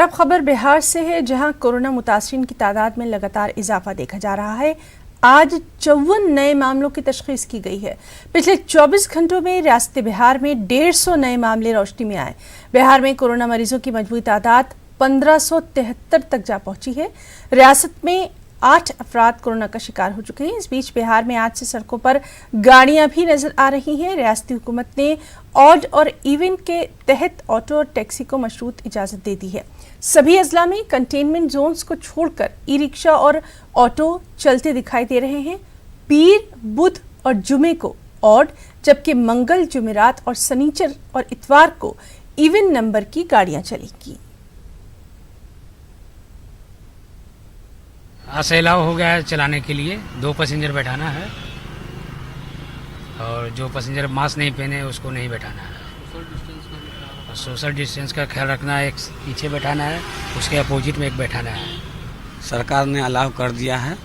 अब खबर बिहार से है, जहां कोरोना मुतासरीन की तादाद में लगातार इजाफा देखा जा रहा है। आज 54 नए मामलों की तशखीस की गई है। पिछले 24 घंटों में रियासत बिहार में 150 नए मामले रोशनी में आए। बिहार में कोरोना मरीजों की मजबूरी तादाद 1573 तक जा पहुंची है। रियासत में 8 अफराद कोरोना का शिकार हो चुके हैं। इस बीच बिहार में आज से सड़कों पर गाड़ियां भी नजर आ रही हैं। रियासती हुकूमत ने ऑड और इवन के तहत ऑटो और टैक्सी को मशरूत इजाजत दे दी है। सभी अजला में कंटेनमेंट जोन्स को छोड़कर ई रिक्शा और ऑटो चलते दिखाई दे रहे हैं। पीर, बुध और जुमे को ऑड, जबकि मंगल, जुमेरात और सनीचर और इतवार को इवन नंबर की गाड़ियां चलेंगी। अलाउ हो गया है चलाने के लिए, 2 पैसेंजर बैठाना है और जो पैसेंजर मास्क नहीं पहने उसको नहीं बैठाना है। सोशल डिस्टेंस का ख्याल रखना है। एक पीछे बैठाना है, उसके अपोजिट में एक बैठाना है। सरकार ने अलाउ कर दिया है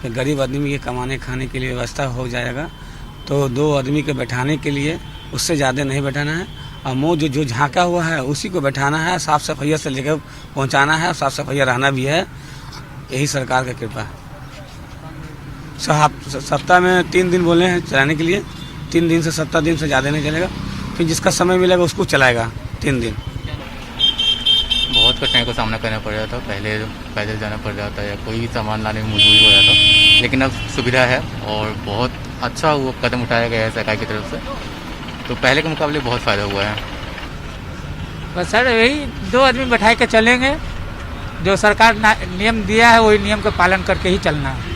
कि गरीब आदमी के कमाने खाने के लिए व्यवस्था हो जाएगा, तो 2 आदमी के बैठाने के लिए उससे ज़्यादा नहीं बैठाना है और मुँह जो झाँका हुआ है उसी को बैठाना है। साफ़ सफाइया से लेकर पहुँचाना है, साफ़ सफाइया रहना भी है। यही सरकार का कृपा है। सप्ताह में 3 दिन बोले हैं चलाने के लिए। 3 दिन से 7 दिन से ज़्यादा नहीं चलेगा। फिर जिसका समय मिलेगा उसको चलाएगा 3 दिन। बहुत कठिनाई का सामना करना पड़ रहा था। पहले पैदल जाना पड़ रहा था या कोई भी सामान लाने में मजबूरी हो रहा था, लेकिन अब सुविधा है और बहुत अच्छा वो कदम उठाया गया है सरकार की तरफ से, तो पहले के मुकाबले बहुत फ़ायदा हुआ है। बस सर यही 2 आदमी बैठा के चलेंगे। जो सरकार नियम दिया है वही नियम का पालन करके ही चलना है।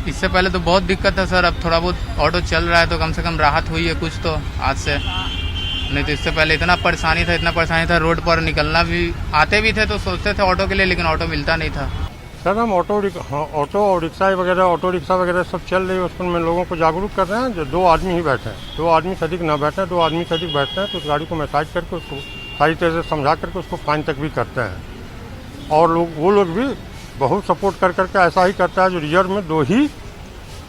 इससे पहले तो बहुत दिक्कत था सर, अब थोड़ा बहुत ऑटो चल रहा है तो कम से कम राहत हुई है कुछ तो आज से। नहीं तो इससे पहले इतना परेशानी था, रोड पर निकलना भी, आते भी थे तो सोचते थे ऑटो के लिए, लेकिन ऑटो मिलता नहीं था। सर हम ऑटो और रिक्शा वगैरह, ऑटो रिक्शा वगैरह सब चल रही है, उसमें मैं लोगों को जागरूक कर रहे हैं। जो 2 आदमी ही बैठे हैं, 2 आदमी से अधिक ना बैठे। 2 आदमी से अधिक बैठते हैं तो उस गाड़ी को मैसाज करके उसको सारी तरह से समझा करके उसको फाइन तक भी करते हैं। और वो लोग भी बहुत सपोर्ट कर करके ऐसा ही करता है। जो रिजर्व में 2 ही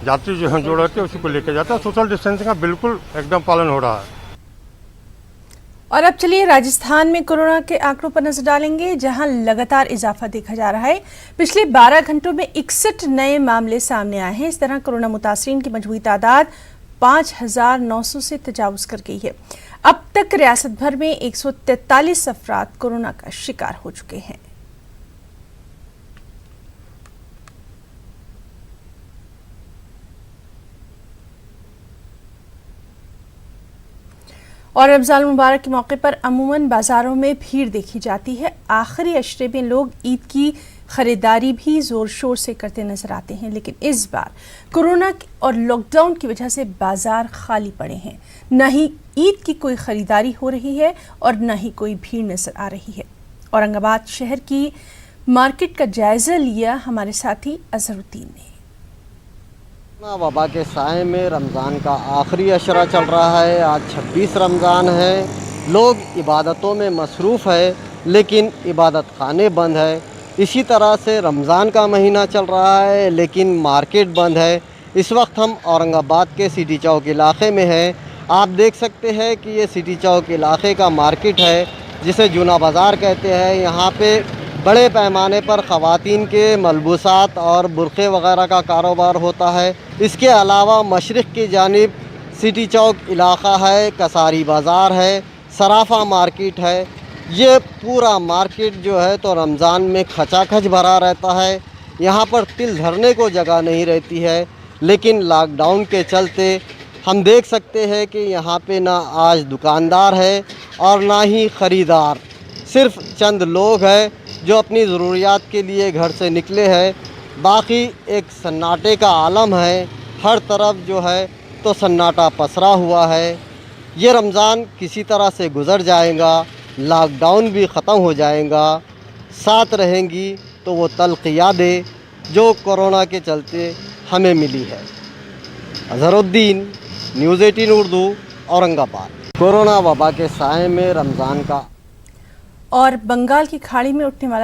यात्री जो रहते हैं उसी को लेकर जाता है। सोशल डिस्टेंसिंग का बिल्कुल एकदम पालन हो रहा है। और अब चलिए राजस्थान में कोरोना के आंकड़ों पर नजर डालेंगे, जहां लगातार इजाफा देखा जा रहा है। पिछले 12 घंटों में 61 नए मामले सामने आए हैं। इस तरह कोरोना मुतासरीन की मजबूरी तादाद 5900 से तजावुज कर गई है। अब तक रियासत भर में 143 अफराद कोरोना का शिकार हो चुके हैं। और रमजान मुबारक के मौके पर अमूमन बाजारों में भीड़ देखी जाती है। आखिरी अशरे में लोग ईद की खरीदारी भी जोर शोर से करते नजर आते हैं, लेकिन इस बार कोरोना और लॉकडाउन की वजह से बाजार खाली पड़े हैं। न ही ईद की कोई खरीदारी हो रही है और न ही कोई भीड़ नजर आ रही है। औरंगाबाद शहर की मार्केट का जायजा लिया हमारे साथी अजहरुद्दीन ने। वबा के साए में रमज़ान का आखिरी अशरा चल रहा है। आज 26 रमज़ान है। लोग इबादतों में मसरूफ़ है, लेकिन इबादत खाने बंद है। इसी तरह से रमज़ान का महीना चल रहा है, लेकिन मार्केट बंद है। इस वक्त हम औरंगाबाद के सिटी चौक इलाक़े में हैं। आप देख सकते हैं कि ये सिटी चौक इलाक़े का मार्केट है, जिसे जूना बाज़ार कहते हैं। यहाँ पे बड़े पैमाने पर ख़वातीन के मलबूसात और बुरक़े वग़ैरह का कारोबार होता है। इसके अलावा मशरिक़ की जानिब सिटी चौक इलाक़ा है, कसारी बाज़ार है, सराफ़ा मार्केट है। ये पूरा मार्केट जो है तो रमज़ान में खचाखच भरा रहता है। यहाँ पर तिल धरने को जगह नहीं रहती है, लेकिन लॉकडाउन के चलते हम देख सकते हैं कि यहाँ पे ना आज दुकानदार है और ना ही ख़रीदार। सिर्फ़ चंद लोग हैं जो अपनी ज़रूरियात के लिए घर से निकले हैं। बाकी एक सन्नाटे का आलम है। हर तरफ जो है तो सन्नाटा पसरा हुआ है। ये रमज़ान किसी तरह से गुज़र जाएगा, लॉकडाउन भी ख़त्म हो जाएगा। साथ रहेंगी तो वो तल्ख़ यादें जो कोरोना के चलते हमें मिली है। अजहरुद्दीन, न्यूज़ 18 उर्दू, औरंगाबाद। कोरोना वबा के साए में रमज़ान का और बंगाल की खाड़ी में उठने वाला